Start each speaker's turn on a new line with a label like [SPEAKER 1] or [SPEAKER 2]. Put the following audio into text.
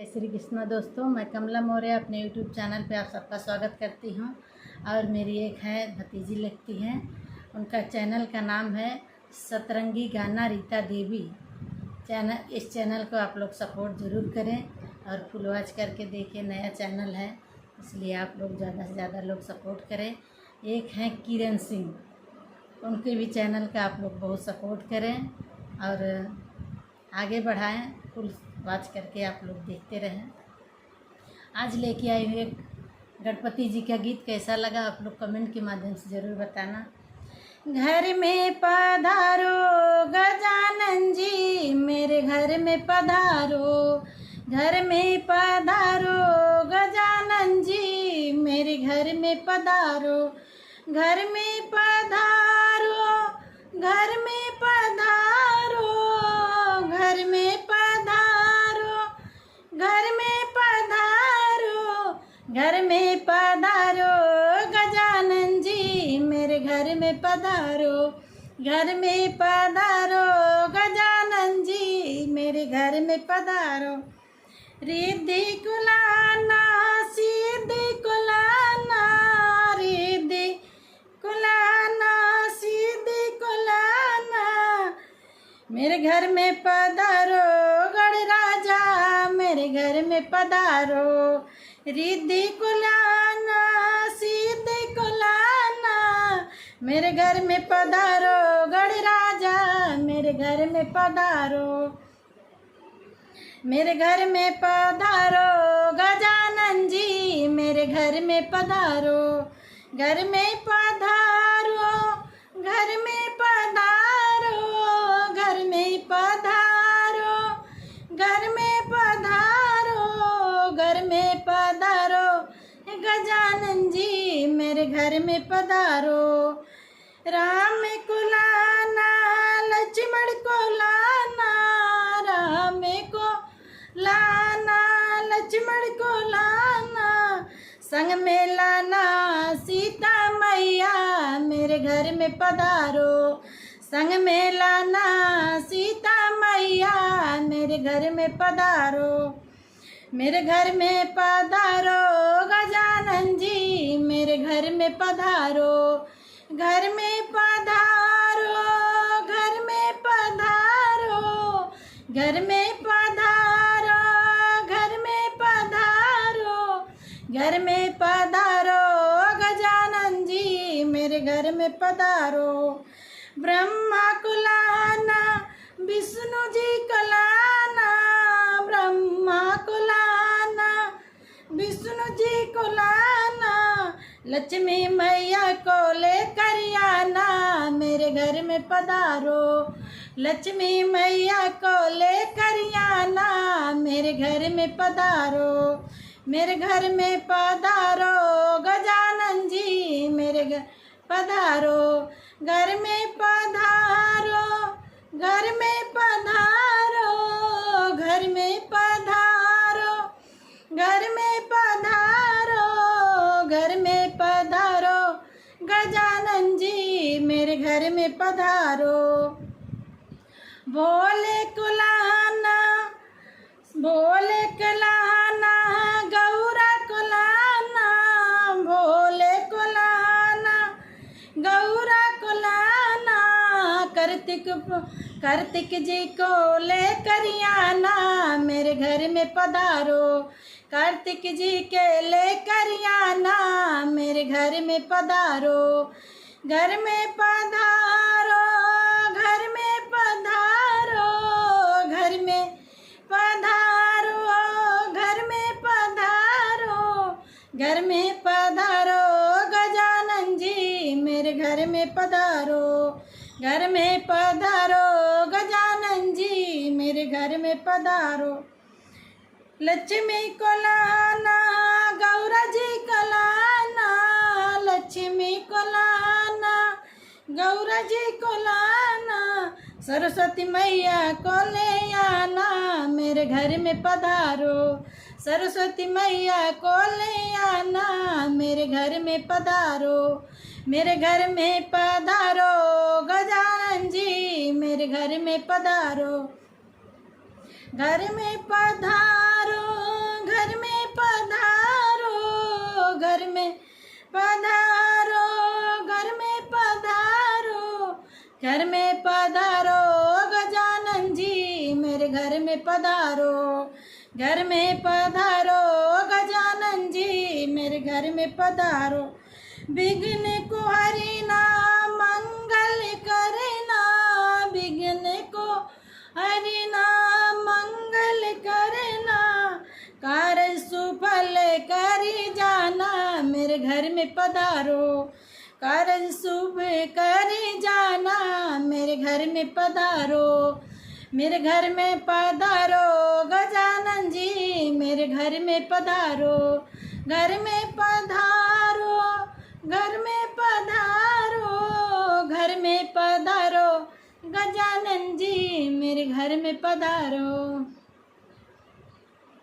[SPEAKER 1] श्री कृष्णा दोस्तों, मैं कमला मौर्य अपने यूट्यूब चैनल पे आप सबका स्वागत करती हूँ। और मेरी एक है भतीजी लगती हैं, उनका चैनल का नाम है सतरंगी गाना रीता देवी इस चैनल को आप लोग सपोर्ट ज़रूर करें और फुल वॉच करके देखें। नया चैनल है इसलिए आप लोग ज़्यादा से ज़्यादा लोग सपोर्ट करें। एक हैं किरण सिंह, उनके भी चैनल का आप लोग बहुत सपोर्ट करें और आगे बढ़ाएं। फुल वॉच करके आप लोग देखते रहें। आज लेके आई हुई गणपति जी का गीत कैसा लगा आप लोग कमेंट के माध्यम से ज़रूर बताना। घर में पधारो गजानन जी, मेरे घर में पधारो। घर में पधारो गजानन जी, मेरे घर में पधारो। घर में पधारो, घर में पधारो, घर में पधारो, घर में पधारो, घर में पधारो गजानन जी, मेरे घर में पधारो। घर में पधारो गजानन जी, मेरे घर में पधारो। रिद्धि कुलाना सिद्धि कुलाना, रिद्धि कुलाना सिद्धि कुलाना, मेरे घर में पधारो गढ़ राजा, मेरे घर में पधारो। रिद्धि कुलाना सिद्धि कुलाना, मेरे घर में पधारो गढ़ राजा, मेरे घर में पधारो। मेरे घर में पधारो गजानन जी, मेरे घर में पधारो। घर में पधारो, घर में पधारो, घर में पधारो, घर में पधारो, घर में पधारो गजानन जी, मेरे घर में पधारो। राम को लाना लक्ष्मण को लाना, राम को लाना लक्ष्मण को लाना, संग में लाना सीता मैया, मेरे घर में पधारो। संग में लाना सीता मैया, मेरे घर में पधारो। मेरे घर में पधारो गजानन जी, मेरे घर में पधारो। घर में पधारो, घर में पधारो, घर में पधारो, घर में पधारो, घर में पधारो गजानन जी, मेरे घर में पधारो। ब्रह्मा को लाना विष्णु जी को लाना, ब्रह्मा को लाना विष्णु जी को लाना, लक्ष्मी मैया को लेकर आना, मेरे घर में पधारो। लक्ष्मी मैया को लेकर आना, मेरे घर में पधारो। मेरे घर में पधारो गजानन जी, मेरे घर पधारो। घर में पधारो, घर में पधारो, घर में पधारो, घर में पधारो, घर में पधारो गजानन जी, मेरे घर में पधारो। भोले को लाना, भोले को लाना गौरा को लाना, भोले को लाना गौरा को लाना, कार्तिक जी को लेकर आना, मेरे घर में पधारो। कार्तिक जी के लेकर आना, मेरे घर में पधारो। घर में पधारो, घर में पधारो, घर में पधारो, घर में पधारो, घर में पधारो गजानन जी, मेरे घर में पधारो। घर में पधारो गजानन जी, मेरे घर में पधारो। लक्ष्मी को लाना गौरा जी को लाना, लक्ष्मी को लाना गौरा जी को लाना, सरस्वती मैया को ले आना, मेरे घर में पधारो। सरस्वती मैया को ले आना, मेरे घर में पधारो। मेरे घर में पधारो गजानन जी, मेरे घर में पधारो। घर में पधारो घर में पधारो गजानन जी, मेरे घर में पधारो। घर में पधारो गजानन जी, मेरे घर में पधारो। विघ्न को हरिना मंगल करना, विघ्न को हरिना मंगल करना, कार्य सुफल करी जाना, मेरे घर में पधारो। कार्य शुभ करी जाना, मेरे घर में पधारो। मेरे घर में पधारो गजानन जी, मेरे घर में पधारो। घर में पधारो, घर में पधारो, घर में पधारो गजानन जी, मेरे घर में पधारो।